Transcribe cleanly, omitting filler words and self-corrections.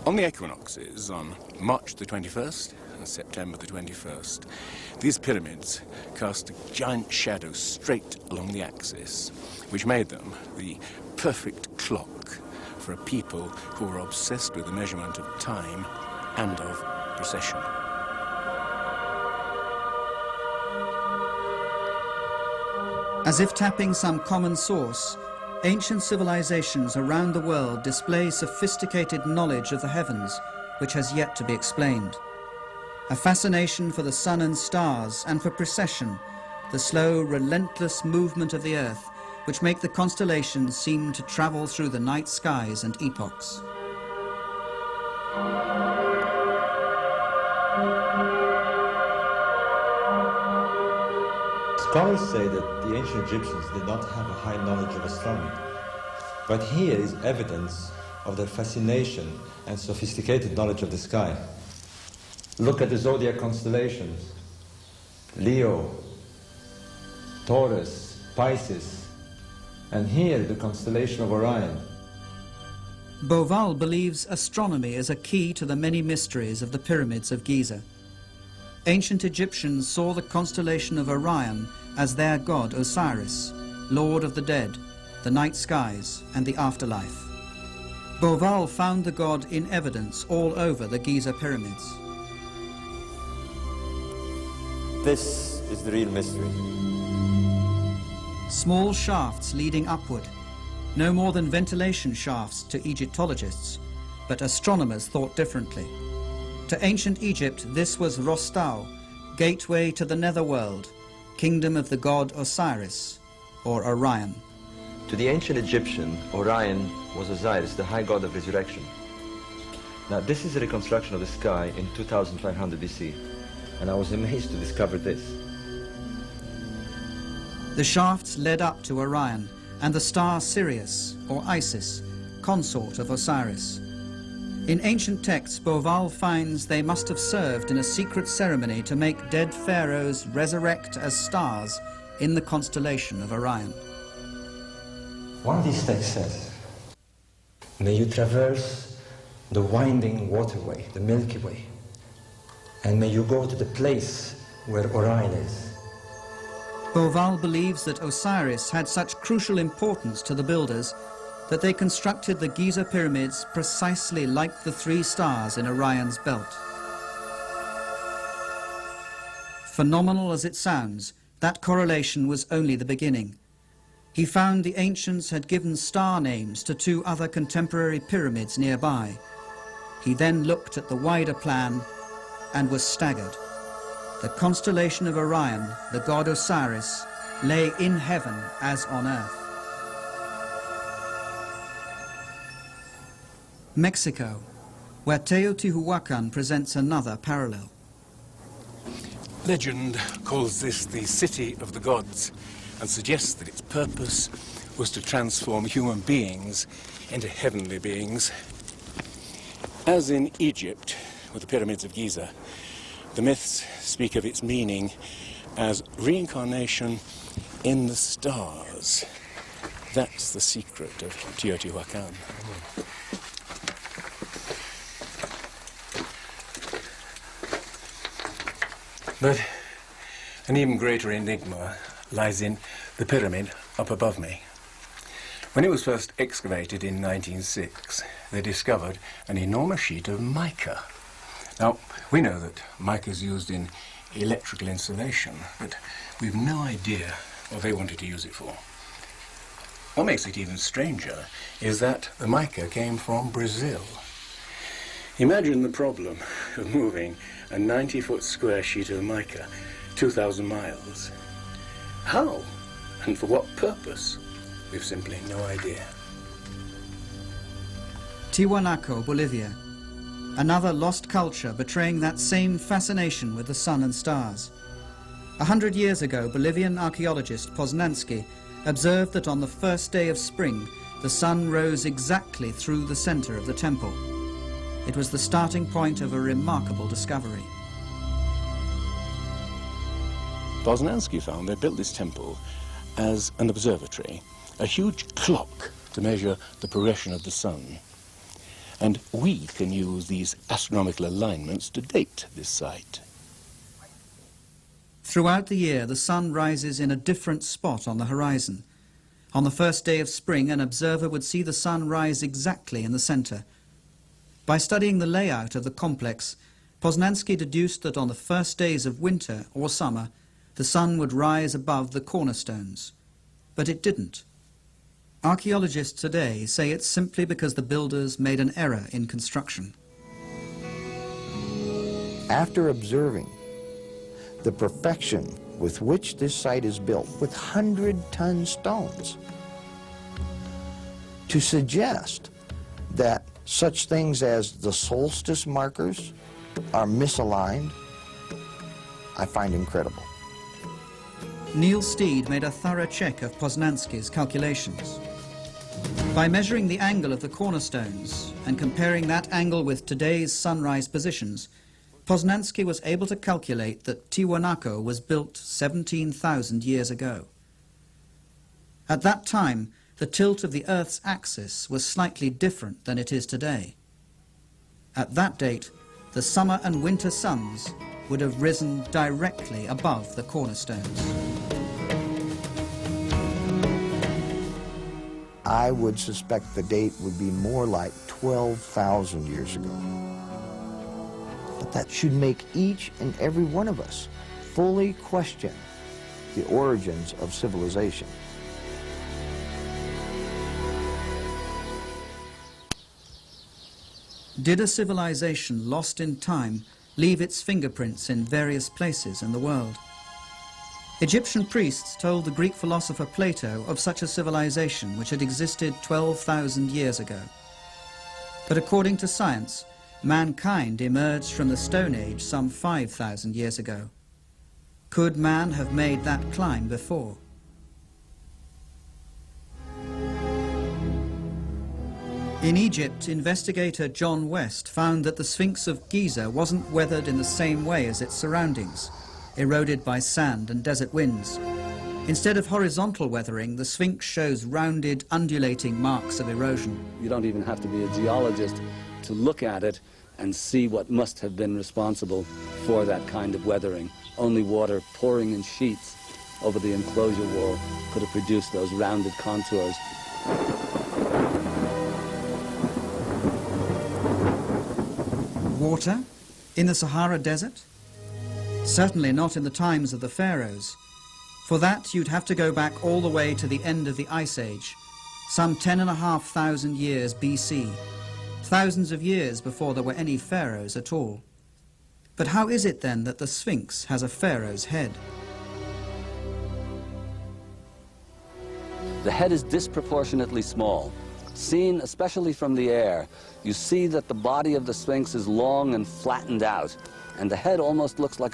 On the equinoxes, on March the 21st and September the 21st, these pyramids cast a giant shadow straight along the axis, which made them the perfect clock for a people who were obsessed with the measurement of time and of precession. As if tapping some common source, ancient civilizations around the world display sophisticated knowledge of the heavens, which has yet to be explained. A fascination for the sun and stars and for precession, the slow, relentless movement of the earth, which make the constellations seem to travel through the night skies and epochs. Scholars say that the ancient Egyptians did not have a high knowledge of astronomy, but here is evidence of their fascination and sophisticated knowledge of the sky. Look at the zodiac constellations: Leo, Taurus, Pisces, and here the constellation of Orion. Bauval believes astronomy is a key to the many mysteries of the pyramids of Giza. Ancient Egyptians saw the constellation of Orion as their god Osiris, lord of the dead, the night skies, and the afterlife. Bauval found the god in evidence all over the Giza pyramids. This is the real mystery. Small shafts leading upward, no more than ventilation shafts to Egyptologists, but astronomers thought differently. To ancient Egypt, this was Rostau, gateway to the netherworld, kingdom of the god Osiris, or Orion. To the ancient Egyptian, Orion was Osiris, the high god of resurrection. Now, this is a reconstruction of the sky in 2500 BC, and I was amazed to discover this. The shafts led up to Orion and the star Sirius, or Isis, consort of Osiris. In ancient texts, Bauval finds they must have served in a secret ceremony to make dead pharaohs resurrect as stars in the constellation of Orion. One of these texts says, "May you traverse the winding waterway, the Milky Way, and may you go to the place where Orion is." Bauval believes that Osiris had such crucial importance to the builders that they constructed the Giza pyramids precisely like the three stars in Orion's belt. Phenomenal as it sounds, that correlation was only the beginning. He found the ancients had given star names to two other contemporary pyramids nearby. He then looked at the wider plan and was staggered. The constellation of Orion, the god Osiris, lay in heaven as on earth. Mexico, where Teotihuacan presents another parallel. Legend calls this the city of the gods and suggests that its purpose was to transform human beings into heavenly beings. As in Egypt, with the pyramids of Giza, the myths speak of its meaning as reincarnation in the stars. That's the secret of Teotihuacan. But an even greater enigma lies in the pyramid up above me. When it was first excavated in 1906, they discovered an enormous sheet of mica. Now, we know that mica is used in electrical insulation, but we've no idea what they wanted to use it for. What makes it even stranger is that the mica came from Brazil. Imagine the problem of moving a 90-foot square sheet of mica 2,000 miles. How and for what purpose? We've simply no idea. Tiwanaku, Bolivia. Another lost culture betraying that same fascination with the sun and stars. 100 years ago, Bolivian archaeologist Poznansky observed that on the first day of spring, the sun rose exactly through the center of the temple. It was the starting point of a remarkable discovery. Poznansky found they built this temple as an observatory, a huge clock to measure the progression of the sun. and we can use these astronomical alignments to date this site. Throughout the year, the sun rises in a different spot on the horizon. On the first day of spring, an observer would see the sun rise exactly in the center. By studying the layout of the complex, Poznański deduced that on the first days of winter or summer, the sun would rise above the cornerstones. But it didn't. Archaeologists today say it's simply because the builders made an error in construction. After observing the perfection with which this site is built, with 100-ton stones, to suggest that such things as the solstice markers are misaligned, I find incredible. Neil Steed made a thorough check of Poznański's calculations. By measuring the angle of the cornerstones and comparing that angle with today's sunrise positions, Poznański was able to calculate that Tiwanaku was built 17,000 years ago. At that time, the tilt of the Earth's axis was slightly different than it is today. At that date, the summer and winter suns would have risen directly above the cornerstones. I would suspect the date would be more like 12,000 years ago. But that should make each and every one of us fully question the origins of civilization. Did a civilization lost in time leave its fingerprints in various places in the world? Egyptian priests told the Greek philosopher Plato of such a civilization which had existed 12,000 years ago. But according to science, mankind emerged from the Stone Age some 5,000 years ago. Could man have made that climb before? In Egypt, investigator John West found that the Sphinx of Giza wasn't weathered in the same way as its surroundings, eroded by sand and desert winds. Instead of horizontal weathering, the Sphinx shows rounded, undulating marks of erosion. You don't even have to be a geologist to look at it and see what must have been responsible for that kind of weathering. Only water pouring in sheets over the enclosure wall could have produced those rounded contours. Water? In the Sahara Desert? Certainly not in the times of the pharaohs. For that, you'd have to go back all the way to the end of the Ice Age, some 10,500 years BC, thousands of years before there were any pharaohs at all. But how is it then that the Sphinx has a pharaoh's head? The head is disproportionately small. Seen especially from the air, you see that the body of the Sphinx is long and flattened out, and the head almost looks like